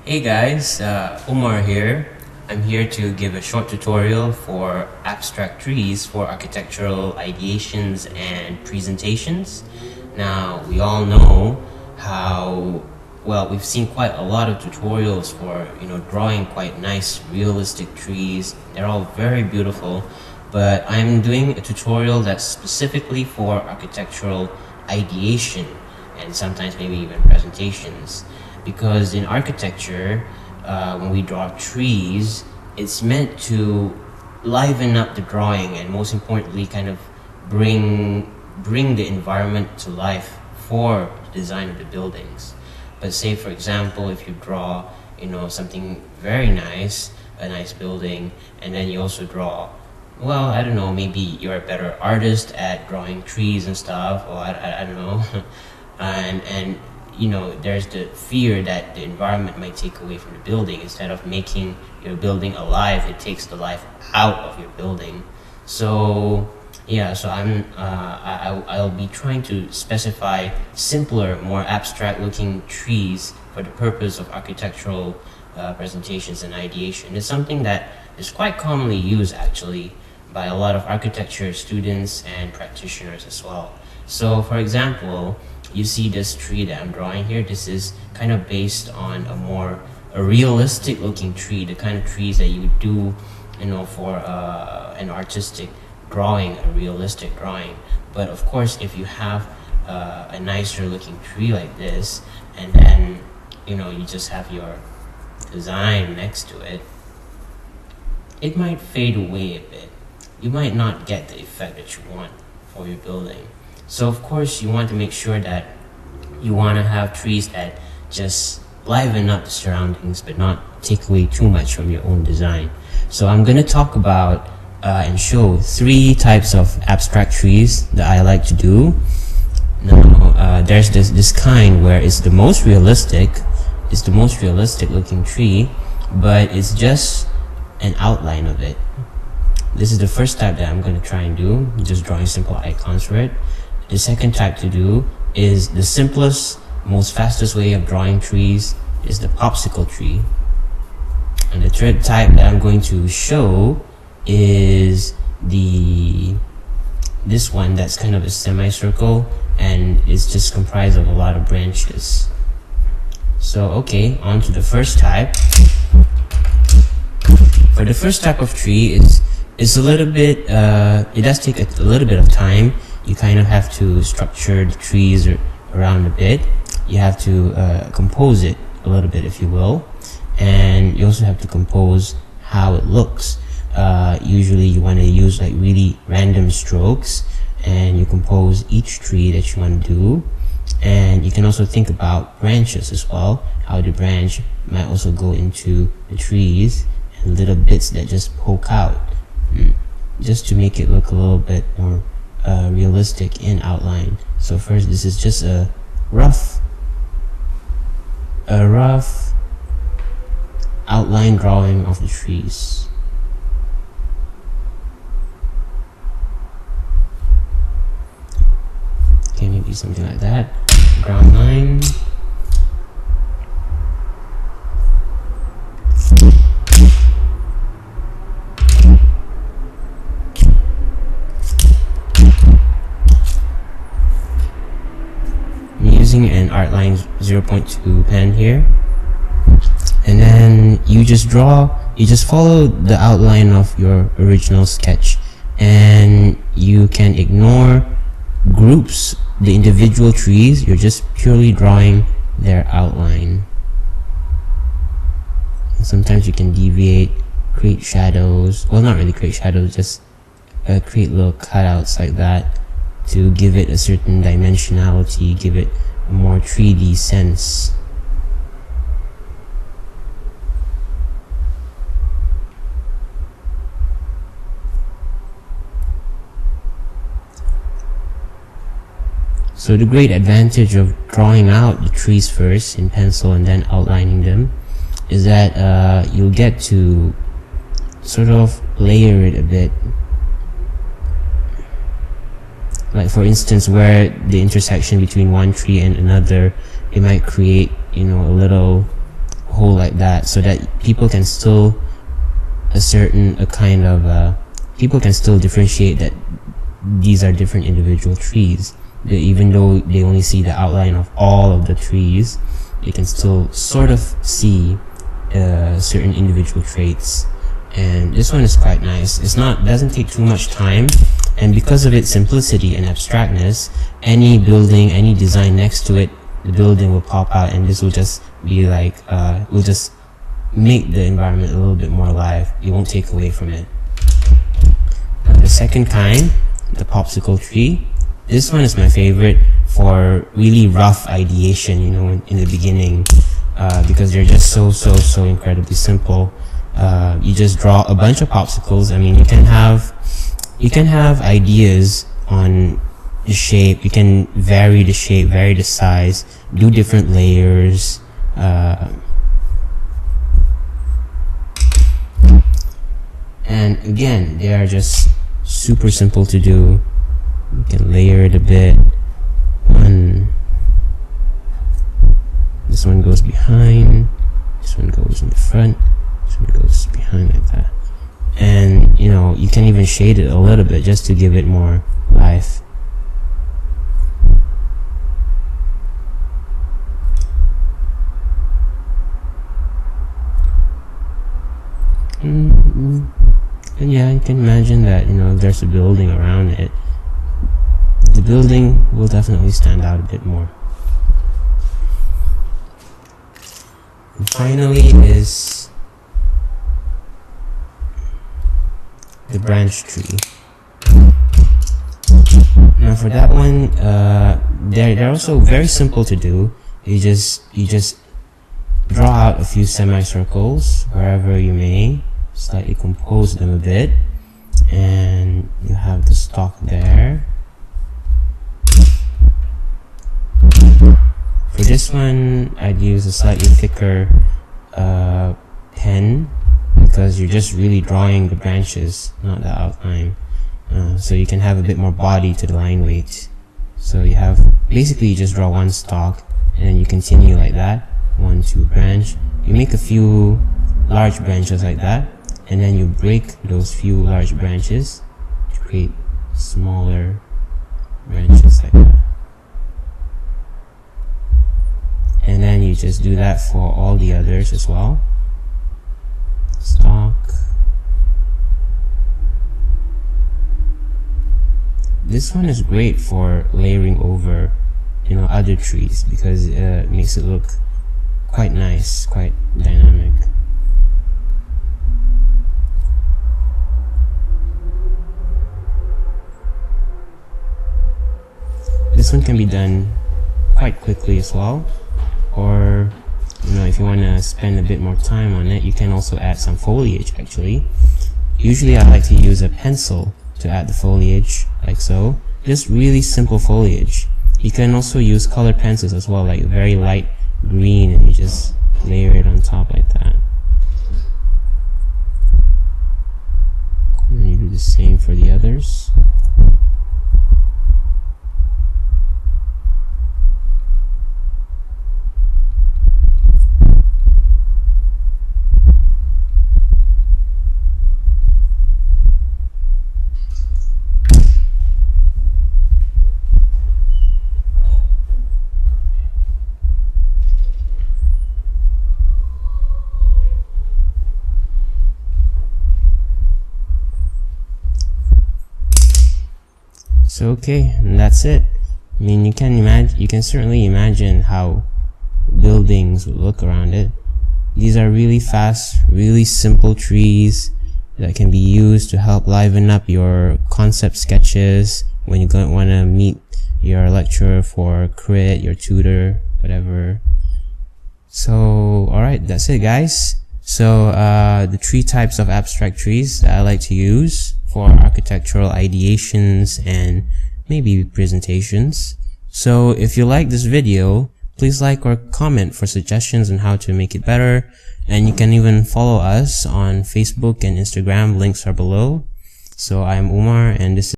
Hey guys, Umar here. I'm here to give a short tutorial for abstract trees for architectural ideations and presentations. Now, we all know how, well, we've seen quite a lot of tutorials for, drawing quite nice realistic trees. They're all very beautiful, but I'm doing a tutorial that's specifically for architectural ideation and sometimes maybe even presentations. Because in architecture, when we draw trees, it's meant to liven up the drawing and most importantly kind of bring the environment to life for the design of the buildings. But say for example, if you draw something very nice, a nice building, and then you also draw, well, I don't know, maybe you're a better artist at drawing trees and stuff, or I don't know, and there's the fear that the environment might take away from the building. Instead of making your building alive, it takes the life out of your building. So yeah, so I'll be trying to specify simpler, more abstract looking trees for the purpose of architectural presentations and ideation. It's something that is quite commonly used actually by a lot of architecture students and practitioners as well. So for example, you see this tree that I'm drawing here. This is kind of based on a realistic looking tree, the kind of trees that you would do, for an artistic drawing, a realistic drawing. But of course, if you have a nicer looking tree like this, and then you just have your design next to it, it might fade away a bit. You might not get the effect that you want for your building. So of course you want to make sure that you want to have trees that just liven up the surroundings but not take away too much from your own design. So I'm going to talk about and show 3 types of abstract trees that I like to do. Now there's this kind where it's the most realistic looking tree, but it's just an outline of it. This is the first type that I'm going to try and do, just drawing simple icons for it. The second type to do is the simplest, most fastest way of drawing trees is the popsicle tree. And the third type that I'm going to show is this one that's kind of a semicircle and it's just comprised of a lot of branches. So okay, on to the first type. For the first type of tree, it's a little bit, it does take a little bit of time. You kind of have to structure the trees around a bit. You have to compose it a little bit, if you will. And you also have to compose how it looks. Usually you want to use like really random strokes, and you compose each tree that you want to do. And you can also think about branches as well, how the branch might also go into the trees, and little bits that just poke out, just to make it look a little bit more realistic in outline. So first, this is just a rough outline drawing of the trees. Okay, maybe something like that. Ground line. An Artline 0.2 pen here, and then you just follow the outline of your original sketch, and you can ignore groups, the individual trees. You're just purely drawing their outline. Sometimes you can deviate, create shadows, well, not really create shadows, just create little cutouts like that to give it a certain dimensionality, give it a more 3D sense. So the great advantage of drawing out the trees first in pencil and then outlining them is that you'll get to sort of layer it a bit. Like for instance, where the intersection between one tree and another, it might create, a little hole like like that, so that people can still people can still differentiate that these are different individual trees. Even though they only see the outline of all of the trees, they can still sort of see certain individual traits. And this one is quite nice. Doesn't take too much time, and because of its simplicity and abstractness, any building, any design next to it, the building will pop out, and this will just be like will just make the environment a little bit more alive. It won't take away from it. The second kind, the popsicle tree. This one is my favorite for really rough ideation, you know, in the beginning, because they're just so incredibly simple. You just draw a bunch of popsicles. I mean, you can have ideas on the shape. You can vary the shape, vary the size, do different layers. And again, they are just super simple to do. You can layer it a bit. This one goes behind, this one goes in the front, this one goes behind like that. And you know, you can even shade it a little bit just to give it more life. And yeah, you can imagine that, you know, if there's a building around it, the building will definitely stand out a bit more. And finally is the branch tree. Now for that one, they're also very simple to do. You just draw out a few semicircles wherever you may, slightly compose them a bit, and you have the stalk there. For this one, I'd use a slightly thicker pen, because you're just really drawing the branches, not the outline. So you can have a bit more body to the line weight. So you have, basically you just draw one stalk, and then you continue like that, 1, 2 branch. You make a few large branches like that, and then you break those few large branches to create smaller branches like that. And then you just do that for all the others as well. Stalk. This one is great for layering over, you know, other trees, because it makes it look quite nice, quite dynamic. This one can be done quite quickly as well. Or, you know, if you want to spend a bit more time on it, you can also add some foliage actually. Usually I like to use a pencil to add the foliage, like so. Just really simple foliage. You can also use colored pencils as well, like very light green, and you just layer it on top like that. And you do the same for the others. So okay, and that's it. I mean, you can certainly imagine how buildings would look around it. These are really fast, really simple trees that can be used to help liven up your concept sketches when you want to meet your lecturer for crit, your tutor, whatever. So alright, that's it guys. So the 3 types of abstract trees that I like to use for architectural ideations and maybe presentations. So if you like this video, please like or comment for suggestions on how to make it better, and you can even follow us on Facebook and Instagram. Links are below. So I'm Umar, and this is